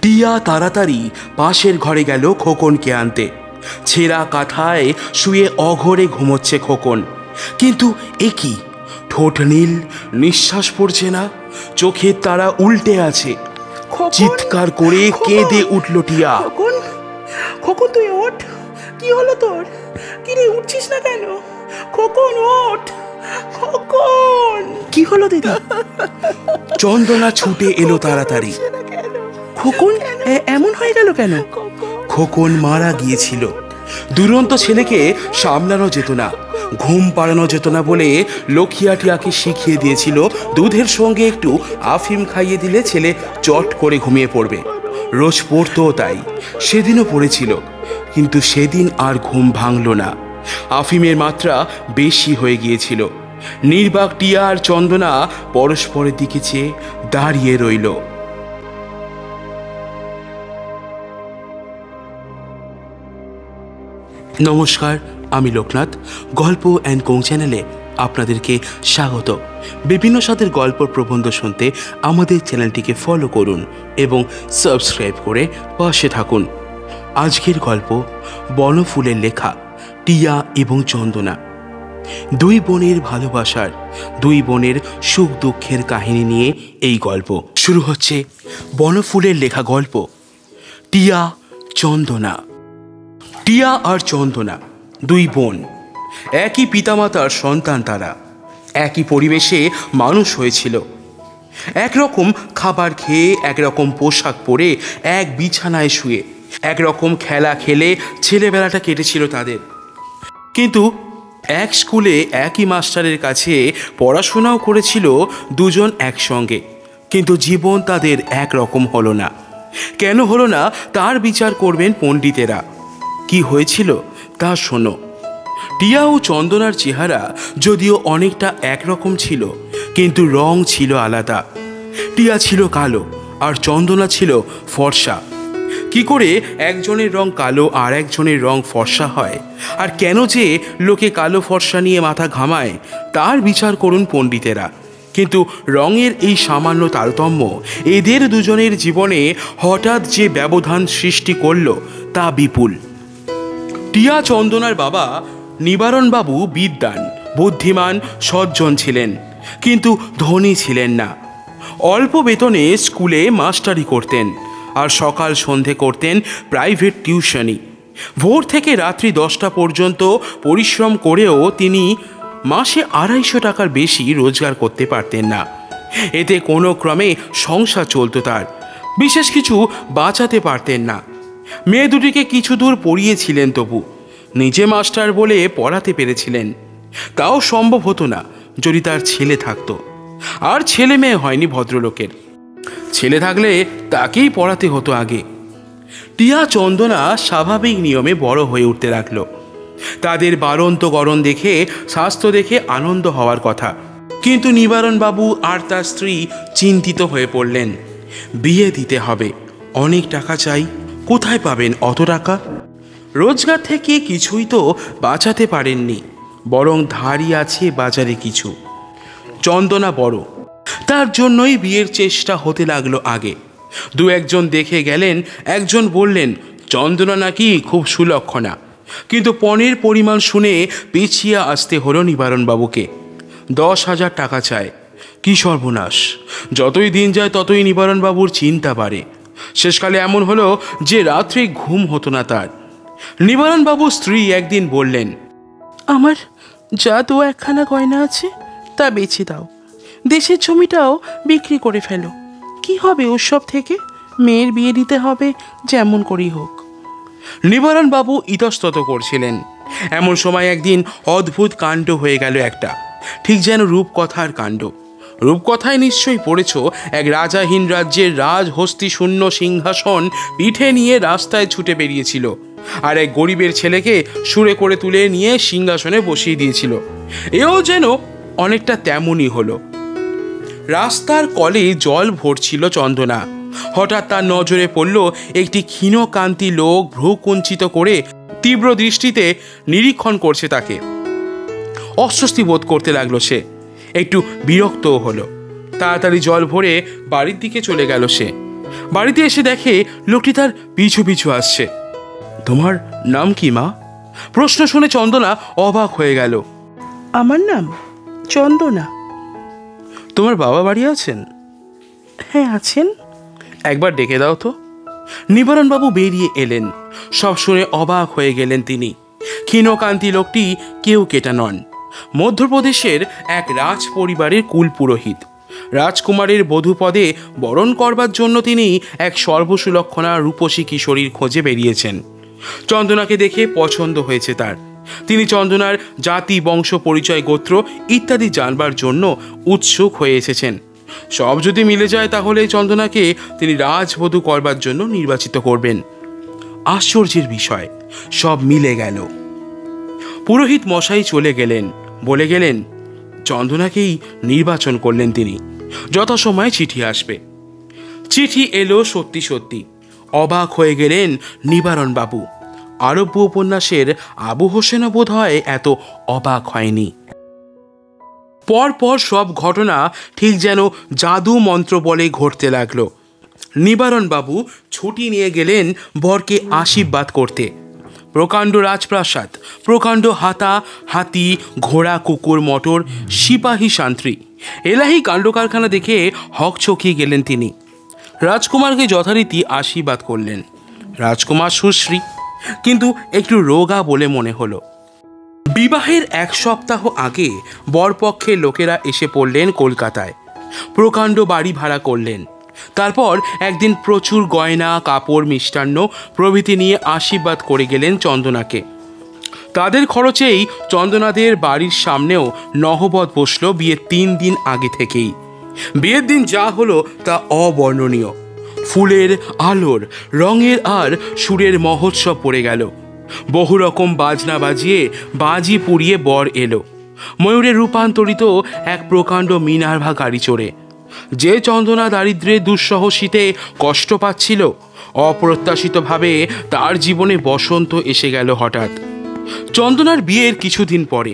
টিয়া তাড়াতাড়ি পাশের ঘরে গেল খোকনকে আনতে। ছেঁড়া কাঁথায় শুয়ে অঘরে ঘুমোচ্ছে খোকন। কিন্তু এ কি, ঠোঁট নীল, নিঃশ্বাস পড়ছে না, চোখের তারা উল্টে আছে। চিৎকার করে কেঁদে উঠল টিয়া। খোকন, খোকন তুই ওঠ, কি হলো তোর? কি রে, উঠছিস না কেন? খোকন ওঠ, খোকন। কি হলো দিদা? চন্দনা ছুটে এলো তাড়াতাড়ি। খোকন এমন হয়ে গেল কেন? খোকন মারা গিয়েছিল। দুরন্ত ছেলেকে সামলানো যেত না, ঘুম পাড়ানো যেত না বলে লক্ষিয়া টিয়াকে শিখিয়ে দিয়েছিল দুধের সঙ্গে একটু আফিম খাইয়ে দিলে ছেলে চট করে ঘুমিয়ে পড়বে। রোজ পড়তো তাই, সেদিনও পড়েছিল। কিন্তু সেদিন আর ঘুম ভাঙল না। আফিমের মাত্রা বেশি হয়ে গিয়েছিল। নির্বাক টিয়া আর চন্দনা পরস্পরের দিকে চেয়ে দাঁড়িয়ে রইল। নমস্কার, আমি লোকনাথ। গল্প অ্যান্ড কোং চ্যানেলে আপনাদেরকে স্বাগত। বিভিন্ন স্বাদের গল্প প্রবন্ধ শুনতে আমাদের চ্যানেলটিকে ফলো করুন এবং সাবস্ক্রাইব করে পাশে থাকুন। আজকের গল্প বনফুলের লেখা টিয়া এবং চন্দনা। দুই বোনের ভালোবাসার, দুই বোনের সুখ দুঃখের কাহিনী নিয়ে এই গল্প শুরু হচ্ছে। বনফুলের লেখা গল্প টিয়া চন্দনা। টিয়া আর চন্দনা দুই বোন, একই পিতামাতার সন্তান। তারা একই পরিবেশে মানুষ হয়েছিল। একরকম খাবার খেয়ে, একরকম পোশাক পরে, এক বিছানায় শুয়ে, একরকম খেলা খেলে ছেলেবেলাটা কেটেছিল তাদের। কিন্তু এক স্কুলে একই মাস্টারের কাছে পড়াশোনাও করেছিল দুজন একসঙ্গে। কিন্তু জীবন তাদের একরকম হলো না। কেন হলো না তার বিচার করবেন পণ্ডিতেরা। কি হয়েছিল তা শোনো। টিয়া ও চন্দনার চেহারা যদিও অনেকটা একরকম ছিল, কিন্তু রং ছিল আলাদা। টিয়া ছিল কালো আর চন্দনা ছিল ফর্সা। কি করে একজনের রং কালো আর একজনের রং ফর্সা হয়, আর কেন যে লোকে কালো ফর্সা নিয়ে মাথা ঘামায়, তার বিচার করুন পণ্ডিতেরা। কিন্তু রঙের এই সামান্য তারতম্য এদের দুজনের জীবনে হঠাৎ যে ব্যবধান সৃষ্টি করল তা বিপুল। টিয়া চন্দনার বাবা নিবারণবাবু বিদ্বান, বুদ্ধিমান, সজ্জন ছিলেন, কিন্তু ধনী ছিলেন না। অল্প বেতনে স্কুলে মাস্টারি করতেন আর সকাল সন্ধে করতেন প্রাইভেট টিউশনি। ভোর থেকে রাত্রি 10টা পর্যন্ত পরিশ্রম করেও তিনি মাসে 250 টাকার বেশি রোজগার করতে পারতেন না। এতে কোনো ক্রমে সংসার চলত তার, বিশেষ কিছু বাঁচাতে পারতেন না। মেয়ে দুটিকে কিছু দূর পড়িয়েছিলেন, তবু নিজে মাস্টার বলে পড়াতে পেরেছিলেন। তাও সম্ভব হতো না যদি তার ছেলে থাকতো। আর ছেলে মেয়ে হয়নি ভদ্রলোকের। ছেলে থাকলে তাকেই পড়াতে হতো আগে। টিয়া চন্দনা স্বাভাবিক নিয়মে বড় হয়ে উঠতে লাগল। তাদের বাড়ন্ত গড়ন দেখে, স্বাস্থ্য দেখে আনন্দ হওয়ার কথা। কিন্তু নিবারণবাবু আর তার স্ত্রী চিন্তিত হয়ে পড়লেন। বিয়ে দিতে হবে, অনেক টাকা চাই, কোথায় পাবেন অত টাকা? রোজগার থেকে কিছুই তো বাঁচাতে পারেননি, বরং ধারই আছে বাজারে কিছু। চন্দনা বড়, তার জন্যই বিয়ের চেষ্টা হতে লাগলো আগে। দু একজন দেখে গেলেন, একজন বললেন চন্দনা নাকি খুব সুলক্ষণা। কিন্তু পণের পরিমাণ শুনে পিছিয়ে আসতে হলো নিবারণবাবুকে। 10,000 টাকা চায়। কি সর্বনাশ! যতই দিন যায় ততই নিবারণবাবুর চিন্তা বাড়ে। শেষকালে এমন হলো যে রাত্রে ঘুম হতো না তার। নিবারণবাবুর স্ত্রী একদিন বললেন, আমার যা 2-1খানা গয়না আছে তা বেচে দাও, দেশের জমিটাও বিক্রি করে ফেলো। কি হবে ওসব থেকে? মেয়ের বিয়ে দিতে হবে যেমন করেই হোক। নিবারণবাবু ইতস্তত করছিলেন। এমন সময় একদিন অদ্ভুত কাণ্ড হয়ে গেল একটা, ঠিক যেন রূপকথার কাণ্ড। রূপকথায় নিশ্চয়ই পড়েছ, এক রাজাহীন রাজ্যের রাজহস্তি শূন্য সিংহাসন পিঠে নিয়ে রাস্তায় ছুটে বেরিয়েছিল, আর এক গরিবের ছেলেকে সুরে করে তুলে নিয়ে সিংহাসনে বসিয়ে দিয়েছিল। এও যেন অনেকটা তেমনই হলো। রাস্তার কলে জল ভরছিল চন্দনা। হঠাৎ তার নজরে পড়ল একটি ক্ষীণকান্তি লোক ভ্রু কুঞ্চিত করে তীব্র দৃষ্টিতে নিরীক্ষণ করছে তাকে। অস্বস্তি বোধ করতে লাগলো সে, একটু বিরক্তও হলো। তাড়াতাড়ি জল ভরে বাড়ির দিকে চলে গেল সে। বাড়িতে এসে দেখে লোকটি তার পিছু পিছু আসছে। তোমার নাম কি মা? প্রশ্ন শুনে চন্দনা অবাক হয়ে গেল। আমার নাম চন্দনা। তোমার বাবা বাড়ি আছেন? হ্যাঁ আছেন। একবার ডেকে দাও তো। নিবারণবাবু বেরিয়ে এলেন। সব শুনে অবাক হয়ে গেলেন তিনি। ক্ষীণকান্তি লোকটি কেউ কেটা নন, মধ্যপ্রদেশের এক রাজ পরিবারের কুল পুরোহিত। রাজকুমারের বধূপদে বরণ করবার জন্য তিনি এক সর্বসুলক্ষণা রূপসী কিশোরীর খোঁজে বেরিয়েছেন। চন্দনাকে দেখে পছন্দ হয়েছে তার। তিনি চন্দনার জাতি, বংশ, পরিচয়, গোত্র ইত্যাদি জানবার জন্য উৎসুক হয়ে এসেছেন। সব যদি মিলে যায় তাহলে চন্দনাকে তিনি রাজবধূ করবার জন্য নির্বাচিত করবেন। আশ্চর্যের বিষয়, সব মিলে গেল। পুরোহিত মশাই চলে গেলেন, বলে গেলেন চন্দনাকেই নির্বাচন করলেন তিনি। যথাসময়ে চিঠি আসবে। চিঠি এলো সত্যি সত্যি। অবাক হয়ে গেলেন নিবারণবাবু। আরব্য উপন্যাসের আবু হোসেনও বোধ হয় এত অবাক হয়নি। পরপর সব ঘটনা ঠিক যেন জাদু মন্ত্র বলে ঘটতে লাগলো। নিবারণবাবু ছুটি নিয়ে গেলেন বরকে আশীর্বাদ করতে। প্রকাণ্ড রাজপ্রাসাদ, প্রকাণ্ড হাতা, হাতি, ঘোড়া, কুকুর, মটর, সিপাহী, শান্ত্রী, এলাহি কাণ্ড কারখানা দেখে হকচকিয়ে গেলেন তিনি। রাজকুমারকে যথারীতি আশীর্বাদ করলেন। রাজকুমার সুশ্রী, কিন্তু একটু রোগা বলে মনে হলো। বিবাহের এক সপ্তাহ আগে বরপক্ষের লোকেরা এসে পড়লেন কলকাতায়। প্রকাণ্ড বাড়ি ভাড়া করলেন। তারপর একদিন প্রচুর গয়না, কাপড়, মিষ্টান্ন প্রভৃতি নিয়ে আশীর্বাদ করে গেলেন চন্দনাকে। তাদের খরচেই চন্দনাদের বাড়ির সামনেও নহবত বসল বিয়ের 3 দিন আগে থেকেই। বিয়ের দিন যা হলো তা অবর্ণনীয়। ফুলের, আলোর, রঙের আর সুরের মহোৎসব পড়ে গেল। বহু রকম বাজনা বাজিয়ে বাজি পুড়িয়ে বর এলো, ময়ূরে রূপান্তরিত এক প্রকাণ্ড মিনার্ভা গাড়ি চড়ে। যে চন্দনা দারিদ্র্যে দুঃসহ শীতে কষ্ট পাচ্ছিল, অপ্রত্যাশিতভাবে তার জীবনে বসন্ত এসে গেল হঠাৎ। চন্দনার বিয়ের কিছুদিন পরে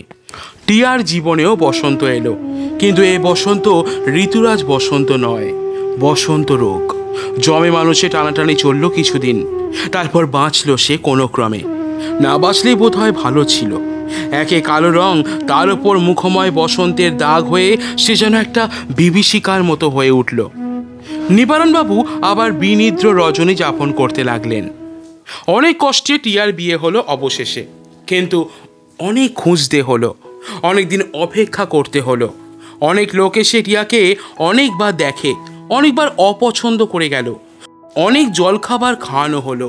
টিয়ার জীবনেও বসন্ত এলো, কিন্তু এ বসন্ত ঋতুরাজ বসন্ত নয়, বসন্ত রোগ। জমে মানুষে টানাটানি চলল কিছুদিন, তারপর বাঁচল সে কোনো ক্রমে। না বাঁচলেই বোধ হয় ভালো ছিল। একে কালো রং, তার ওপর মুখময় বসন্তের দাগ হয়ে সে যেন একটা বিভীষিকার মতো হয়ে উঠল। নিবারণবাবু আবার বিনিদ্র রজনী যাপন করতে লাগলেন। অনেক কষ্টে টিয়ার বিয়ে হলো অবশেষে, কিন্তু অনেক খুঁজতে হলো, অনেকদিন অপেক্ষা করতে হলো। অনেক লোক এসে টিয়াকে অনেকবার দেখে, অনেকবার অপছন্দ করে গেল। অনেক জলখাবার খাওয়ানো হলো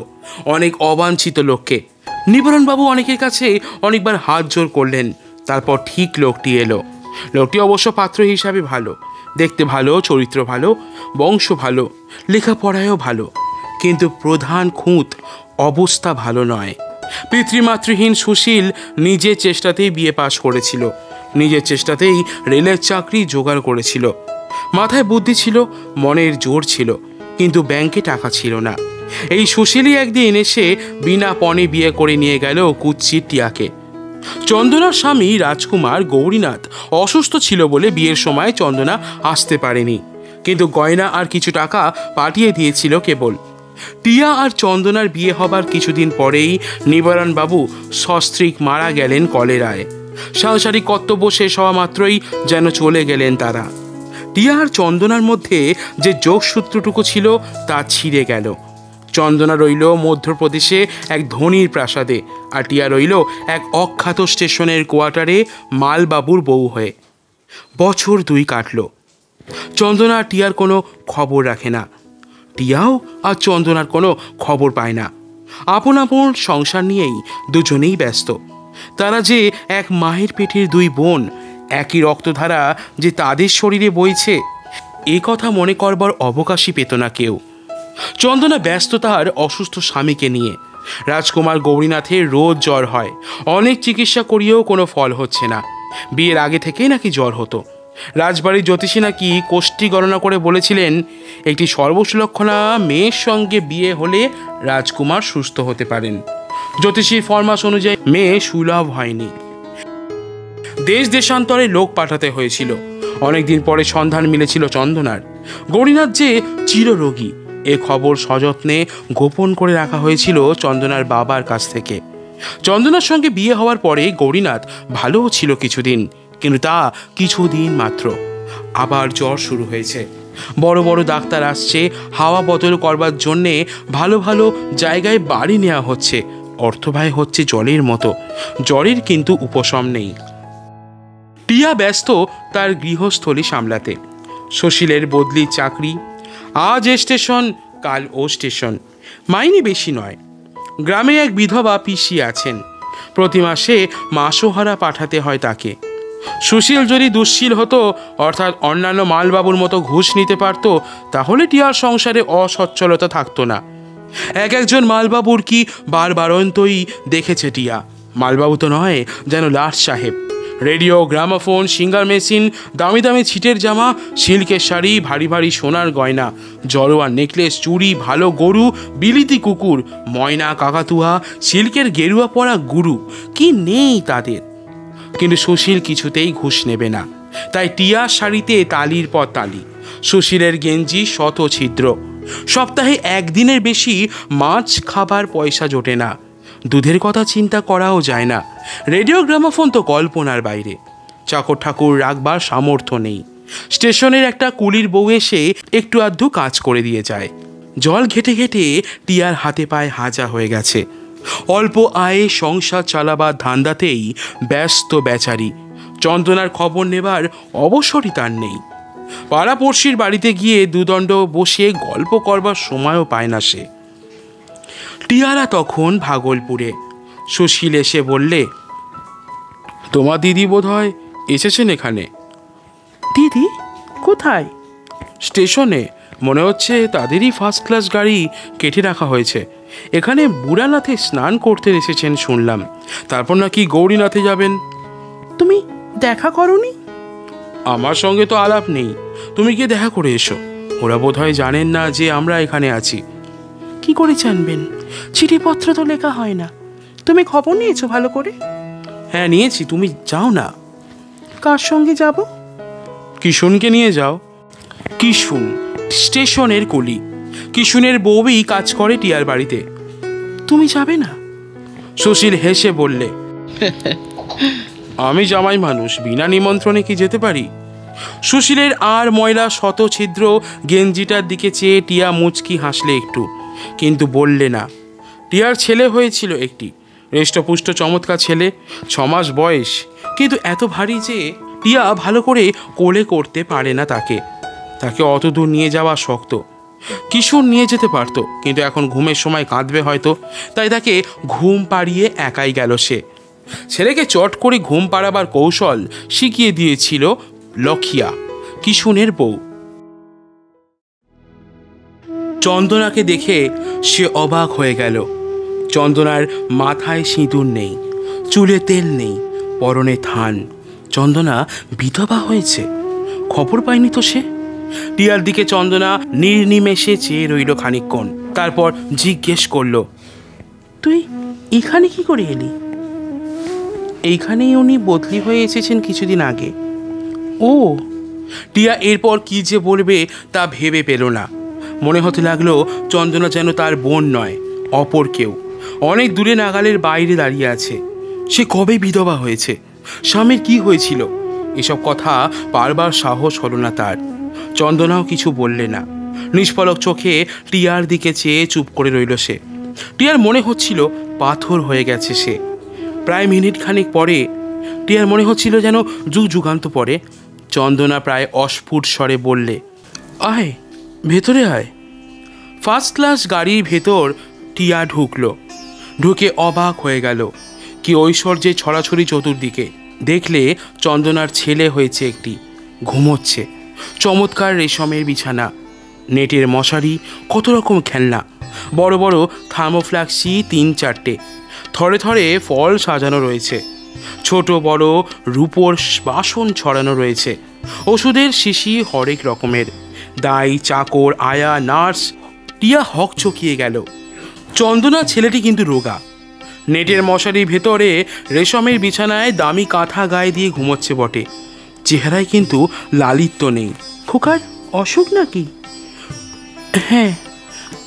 অনেক অবাঞ্ছিত লোককে। নিবারণবাবু অনেকের কাছে অনেকবার হাত জোর করলেন। তারপর ঠিক লোকটি এলো। লোকটি অবশ্য পাত্র হিসাবে ভালো, দেখতে ভালো, চরিত্র ভালো, বংশ ভালো, লেখাপড়ায়ও ভালো, কিন্তু প্রধান খুঁত অবস্থা ভালো নয়। পিতৃমাতৃহীন সুশীল নিজের চেষ্টাতেই বিয়ে পাশ করেছিল, নিজের চেষ্টাতেই রেলের চাকরি জোগাড় করেছিল। মাথায় বুদ্ধি ছিল, মনের জোর ছিল, কিন্তু ব্যাংকে টাকা ছিল না। এই সুশীলই একদিন এসে বিনা পণে বিয়ে করে নিয়ে গেল কুৎসিত টিয়াকে। চন্দনার স্বামী রাজকুমার গৌরীনাথ অসুস্থ ছিল বলে বিয়ের সময় চন্দনা আসতে পারেনি, কিন্তু গয়না আর কিছু টাকা পাঠিয়ে দিয়েছিল কেবল। টিয়া আর চন্দনার বিয়ে হবার কিছুদিন পরেই নিবারণবাবু সস্ত্রীক মারা গেলেন কলেরায়। সাংসারিক কর্তব্য শেষ হওয়া মাত্রই যেন চলে গেলেন তারা। টিয়া আর চন্দনার মধ্যে যে যোগসূত্রটুকু ছিল তা ছিঁড়ে গেল। চন্দনা রইল মধ্যপ্রদেশে এক ধনীর প্রাসাদে, আর টিয়া রইল এক অখ্যাত স্টেশনের কোয়ার্টারে মালবাবুর বউ হয়ে। বছর 2 কাটল। চন্দনা আর টিয়ার কোনো খবর রাখে না, টিয়াও আর চন্দনার কোনো খবর পায় না। আপন আপন সংসার নিয়েই দুজনেই ব্যস্ত। তারা যে এক মায়ের পেটের 2 বোন, একই রক্তধারা যে তাদের শরীরে বইছে, এ কথা মনে করবার অবকাশই পেত না কেউ। চন্দনা ব্যস্ত তার অসুস্থ স্বামীকে নিয়ে। রাজকুমার গৌরীনাথের রোজ জ্বর হয়, অনেক চিকিৎসা করিয়েও কোনো ফল হচ্ছে না। বিয়ের আগে থেকেই নাকি জ্বর হতো। রাজবাড়ির জ্যোতিষী নাকি কোষ্ঠী গণনা করে বলেছিলেন একটি সর্বসুলক্ষণা মেয়ের সঙ্গে বিয়ে হলে রাজকুমার সুস্থ হতে পারেন। জ্যোতিষীর ফরমাস অনুযায়ী মেয়ে সুলভ হয়নি। দেশ দেশান্তরে লোক পাঠাতে হয়েছিল। অনেকদিন পরে সন্ধান মিলেছিল চন্দনার। গৌরীনাথ যে চিররোগী, এ খবর সযত্নে গোপন করে রাখা হয়েছিল চন্দনার বাবার কাছ থেকে। চন্দনার সঙ্গে বিয়ে হওয়ার পরে গৌরীনাথ ভালোও ছিল কিছুদিন, কিন্তু তা কিছুদিন মাত্র। আবার জ্বর শুরু হয়েছে। বড় বড় ডাক্তার আসছে, হাওয়া বদল করবার জন্যে ভালো ভালো জায়গায় বাড়ি নেওয়া হচ্ছে। অর্থব্যয় হচ্ছে জলের মতো। জ্বরের কিন্তু উপশম নেই। টিয়া ব্যস্ত তার গৃহস্থলী সামলাতে। সুশীলের বদলি চাকরি, আজ এ স্টেশন কাল ও স্টেশন, মাইনে বেশি নয়। গ্রামে এক বিধবা পিসি আছেন, প্রতি মাসে মাসোহারা পাঠাতে হয় তাকে। সুশীল যদি দুশ্শীল হতো, অর্থাৎ অন্যান্য মালবাবুর মতো ঘুষ নিতে পারত, তাহলে টিয়ার সংসারে অসচ্ছলতা থাকতো না। একজন মালবাবুর কি বারবারন্তই দেখেছে টিয়া। মালবাবু তো নয়, যেন লাট সাহেব। রেডিও, গ্রামাফোন, সিঙ্গার মেশিন, দামি দামি ছিটের জামা, সিল্কের শাড়ি, ভারী ভারী সোনার গয়না, জড়োয়া নেকলেস, চুড়ি, ভালো গরু, বিলিতি কুকুর, ময়না, কাকাতুয়া, সিল্কের গেরুয়া পরা গুরু, কি নেই তাদের। কিন্তু সুশীল কিছুতেই ঘুষ নেবে না। তাই টিয়ার শাড়িতে তালির পর তালি, সুশীলের গেঞ্জি শত ছিদ্র। সপ্তাহে একদিনের বেশি মাছ খাবার পয়সা জোটে না। দুধের কথা চিন্তা করাও যায় না। রেডিও, গ্রামাফোন তো কল্পনার বাইরে। চাকর ঠাকুর রাখবার সামর্থ্য নেই। স্টেশনের একটা কুলির বউ এসে একটু আধটু কাজ করে দিয়ে যায়। জল ঘেটে ঘেটে টিয়ার হাতে পায়ে হাজা হয়ে গেছে। অল্প আয়ে সংসার চালাবার ধান্দাতেই ব্যস্ত বেচারি। চন্দনার খবর নেবার অবসরই তার নেই। পাড়াপড়শির বাড়িতে গিয়ে দুদণ্ড বসে গল্প করবার সময়ও পায় না সে। টিয়ারা তখন ভাগলপুরে। সুশীল এসে বললে, তোমার দিদি বোধ হয় এসেছেন এখানে। দিদি কোথায়? স্টেশনে। মনে হচ্ছে তাদেরই ফার্স্ট ক্লাস গাড়ি কেটে রাখা হয়েছে। এখানে বুড়ানাথে স্নান করতে এসেছেন শুনলাম। তারপর নাকি গৌরীনাথে যাবেন। তুমি দেখা করনি? আমার সঙ্গে তো আলাপ নেই। তুমি গিয়ে দেখা করে এসো। ওরা বোধ হয় জানেন না যে আমরা এখানে আছি। কি করে জানবেন? চিঠিপত্র তো লেখা হয় না। তুমি খবর নিয়েছো ভালো করে? হ্যাঁ নিয়েছি, তুমি যাও না। কার সঙ্গে যাব? কিশুনকে নিয়ে যাও। কিশুন স্টেশনের কুলি। কিশুনের বউই কাজ করে টিয়ার বাড়িতে। তুমি যাবে না? সুশীল হেসে বললে, আমি জামাই মানুষ, বিনা নিমন্ত্রণে কি যেতে পারি? সুশীলের আর ময়লা শত ছিদ্র গেঞ্জিটার দিকে চেয়ে টিয়া মুচকি হাসলে একটু, কিন্তু বললে না। টিয়ার ছেলে হয়েছিল একটি, হৃষ্টপুষ্ট চমৎকার ছেলে, 6 মাস বয়স, কিন্তু এত ভারী যে টিয়া ভালো করে কোলে করতে পারে না তাকে। তাকে অত দূর নিয়ে যাওয়া শক্ত। কিশোর নিয়ে যেতে পারত, কিন্তু এখন ঘুমের সময় কাঁদবে হয়তো, তাই তাকে ঘুম পাড়িয়ে একাই গেল সে। ছেলেকে চট করে ঘুম পাড়াবার কৌশল শিখিয়ে দিয়েছিল লক্ষিয়া, কিশুনের বউ। চন্দনাকে দেখে সে অবাক হয়ে গেল। চন্দনার মাথায় সিঁদুর নেই, চুলে তেল নেই, পরনে থান। চন্দনা বিধবা হয়েছে। খবর পায়নি তো সে। টিয়ার দিকে চন্দনা নির্নিমেষে চেয়ে রইল খানিকক্ষণ, তারপর জিজ্ঞেস করল, তুই এখানে কি করে এলি? এইখানেই উনি বদলি হয়ে এসেছেন কিছুদিন আগে। ও। টিয়া এরপর কি যে বলবে তা ভেবে পেল না। মনে হতে লাগলো চন্দনা যেন তার বোন নয়, অপর কেউ, অনেক দূরে নাগালের বাইরে দাঁড়িয়ে আছে। সে কবে বিধবা হয়েছে, স্বামীর কি হয়েছিল, এসব কথা পারবার সাহস হলো না তার। চন্দনাও কিছু বললে না। নিষ্পলক চোখে টিয়ার দিকে চেয়ে চুপ করে রইল সে। টিয়ার মনে হচ্ছিল পাথর হয়ে গেছে সে। প্রায় মিনিট খানিক পরে টিয়ার মনে হচ্ছিল যেন যুগ যুগান্ত পরে চন্দনা প্রায় অস্ফুট স্বরে বললে, আয় ভেতরে আয়। ফার্স্ট ক্লাস গাড়ির ভেতর টিয়া ঢুকলো। ঢুকে অবাক হয়ে গেল। কি ঐশ্বর্যে ছড়াছড়ি চতুর্দিকে। দেখলে চন্দনার ছেলে হয়েছে একটি, ঘুমোচ্ছে। চমৎকার রেশমের বিছানা, নেটের মশারি, কত রকম খেলনা, বড় বড় থার্মোফ্লাক্সি 3-4টে, থরে থরে ফল সাজানো রয়েছে, ছোট বড় রূপোর বাসন ছড়ানো রয়েছে, ওষুধের শিশি হরেক রকমের, দাই, চাকর, আয়া, নার্স। টিয়া হক চকিয়ে গেল। চন্দনা ছেলেটি কিন্তু রোগা। নেটের মশারির ভেতরে রেশমের বিছানায় দামি কাঁথা গায়ে দিয়ে ঘুমোচ্ছে বটে, চেহারায় কিন্তু লালিত্য নেই। খোকার অসুখ নাকি? হ্যাঁ,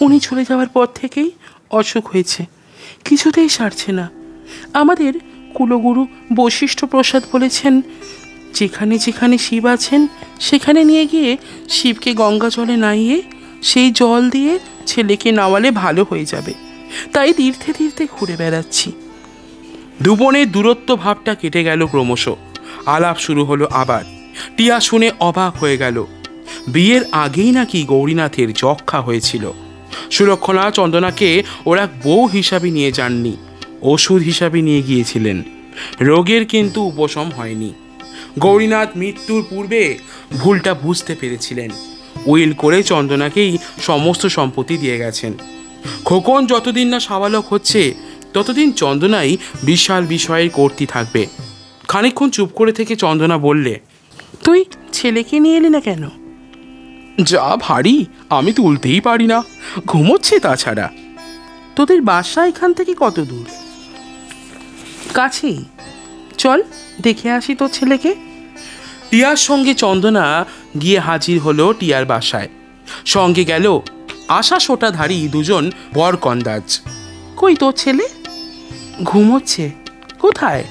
উনি চলে যাওয়ার পর থেকেই অসুখ হয়েছে, কিছুতেই সারছে না। আমাদের কুলগুরু বশিষ্ঠ প্রসাদ বলেছেন, যেখানে যেখানে শিব আছেন সেখানে নিয়ে গিয়ে শিবকে গঙ্গা জলে নাইয়ে সেই জল দিয়ে ছেলেকে নাওয়ালে ভালো হয়ে যাবে। তাই তীর্থে তীর্থে ঘুরে বেড়াচ্ছি। দুবনের দূরত্ব ভাবটা কেটে গেল ক্রমশ। আলাপ শুরু হলো আবার। টিয়া শুনে অবাক হয়ে গেল। বিয়ের আগেই নাকি গৌরীনাথের যক্ষা হয়েছিল। সুলক্ষণা চন্দনাকে ওরা বউ হিসাবে নিয়ে যাননি, ওষুধ হিসাবে নিয়ে গিয়েছিলেন। রোগের কিন্তু উপশম হয়নি। গৌরীনাথ মৃত্যুর পূর্বে ভুলটা বুঝতে পেরেছিলেন। উইল করে চন্দনাকেই সমস্ত সম্পত্তি দিয়ে গেছেন। খোকন যতদিন না সাবালক হচ্ছে ততদিন চন্দনাই বিশাল বিষয়ের কর্ত্রী থাকবে। খানিকক্ষণ চুপ করে থেকে চন্দনা বললে, তুই ছেলেকে নিয়ে এলি না কেন? যা ভারী, আমি তুলতেই পারি না, ঘুমোচ্ছে। তাছাড়া তোদের বাসা এখান থেকে কত দূর? কাছেই, চল দেখে আসি তোর ছেলেকে। টিয়ার সঙ্গে চন্দনা গিয়ে হাজির হলো টিয়ার বাসায়। সঙ্গে গেল আশা সোটাধারী দুজন বরকন্দাজ। কই তোর ছেলে? ঘুমোচ্ছে। কোথায়?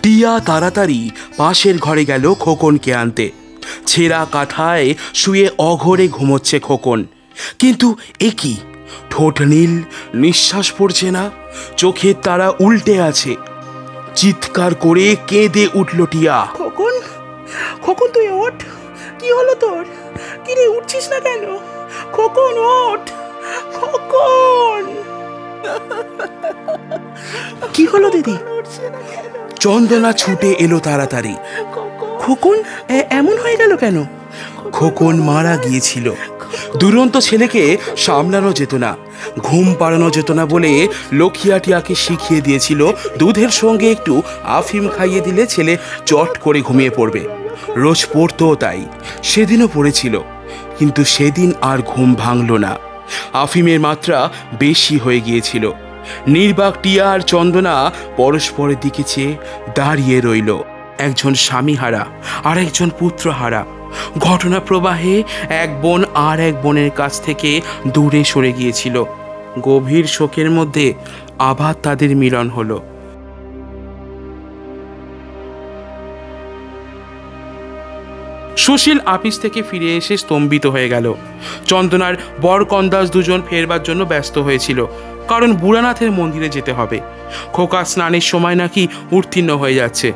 টিয়া তাড়াতাড়ি পাশের ঘরে গেল খোকনকে আনতে। ছেঁড়া কাঁথায় শুয়ে অঘরে ঘুমোচ্ছে খোকন। কিন্তু এ কি, ঠোঁট নীল, নিঃশ্বাস পড়ছে না, চোখের তারা উল্টে আছে। চিৎকার করে কেঁদে উঠল টিয়া। খোকন, খোকন তুই ওঠ। কি হলো তোর? কি রে, উঠছিস না কেন? খোকন ওঠ, খোকন। কি হলো দিদি? চন্দনা ছুটে এলো তাড়াতাড়ি। খোকন এমন হয়ে গেল কেন? খোকন মারা গিয়েছিল। দুরন্ত ছেলেকে সামলানো যেত না, ঘুম পাড়ানো যেত না বলে লক্ষ্মীয়া টিয়াকে শিখিয়ে দিয়েছিল দুধের সঙ্গে একটু আফিম খাইয়ে দিলে ছেলে চট করে ঘুমিয়ে পড়বে। রোজ পড়তো তাই, সেদিনও পড়েছিল। কিন্তু সেদিন আর ঘুম ভাঙল না। আফিমের মাত্রা বেশি হয়ে গিয়েছিল। নির্বাক টিয়া আর চন্দনা পরস্পরের দিকে চেয়ে দাঁড়িয়ে রইল। একজন স্বামীহারা আর একজন পুত্রহারা। ঘটনা প্রবাহে এক বোন আর এক বোনের কাছ থেকে দূরে সরে গিয়েছিল। গভীর শোকের মধ্যে আবার তাদের মিলন হলো। সুশীল আপিস থেকে ফিরে এসে স্তম্ভিত হয়ে গেল। চন্দনার বরকন্দাজ দুজন ফেরবার জন্য ব্যস্ত হয়েছিল, কারণ বুড়ানাথের মন্দিরে যেতে হবে। খোকা স্নানের সময় নাকি উত্তীর্ণ হয়ে যাচ্ছে।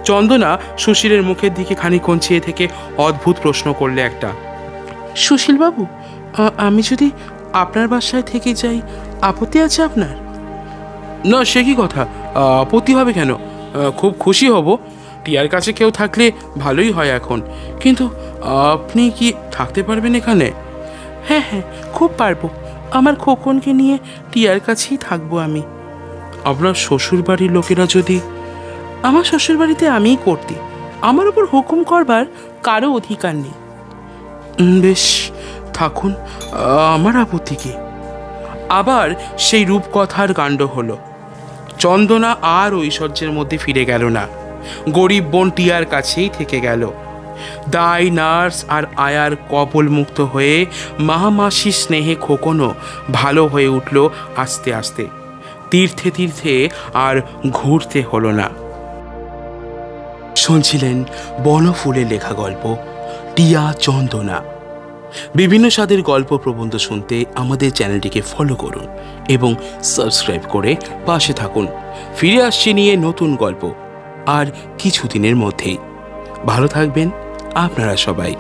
চন্দনা সুশীলের মুখের দিকে খানিকক্ষণ চেয়ে থেকে অদ্ভুত প্রশ্ন করলে একটা। সুশীলবাবু, আমি যদি আপনার বাসায় থেকে যাই, আপত্তি আছে আপনার? না, সে কি কথা, আপত্তি হবে কেন? খুব খুশি হব। টিয়ার কাছে কেউ থাকলে ভালোই হয় এখন। কিন্তু আপনি কি থাকতে পারবেন এখানে? হ্যাঁ হ্যাঁ, খুব পারবো। আমার খোকনকে নিয়ে টিয়ার কাছেই থাকবো আমি। আপনার শ্বশুরবাড়ির লোকেরা যদি? আমার শ্বশুরবাড়িতে আমিই করতে, আমার উপর হুকুম করবার কারো অধিকার নেই। বেশ, থাকুন, আমার আপত্তি কি? আবার সেই রূপকথার কাণ্ড হলো। চন্দনা আর ঐশ্বর্যের মধ্যে ফিরে গেল না। গরিব বোন টিয়ার কাছেই থেকে গেল। দাই, নার্স আর আয়ার কপল মুক্ত হয়ে মামাসির স্নেহে খোকনও ভালো হয়ে উঠল আস্তে আস্তে। তীর্থে তীর্থে আর ঘুরতে হলো না। শুনছিলেন বনফুলের লেখা গল্প টিয়া চন্দনা। বিভিন্ন স্বাদের গল্প প্রবন্ধ শুনতে আমাদের চ্যানেলটিকে ফলো করুন এবং সাবস্ক্রাইব করে পাশে থাকুন। ফিরে আসছি নিয়ে নতুন গল্প আর কিছুদিনের মধ্যেই। ভালো থাকবেন আপনারা সবাই।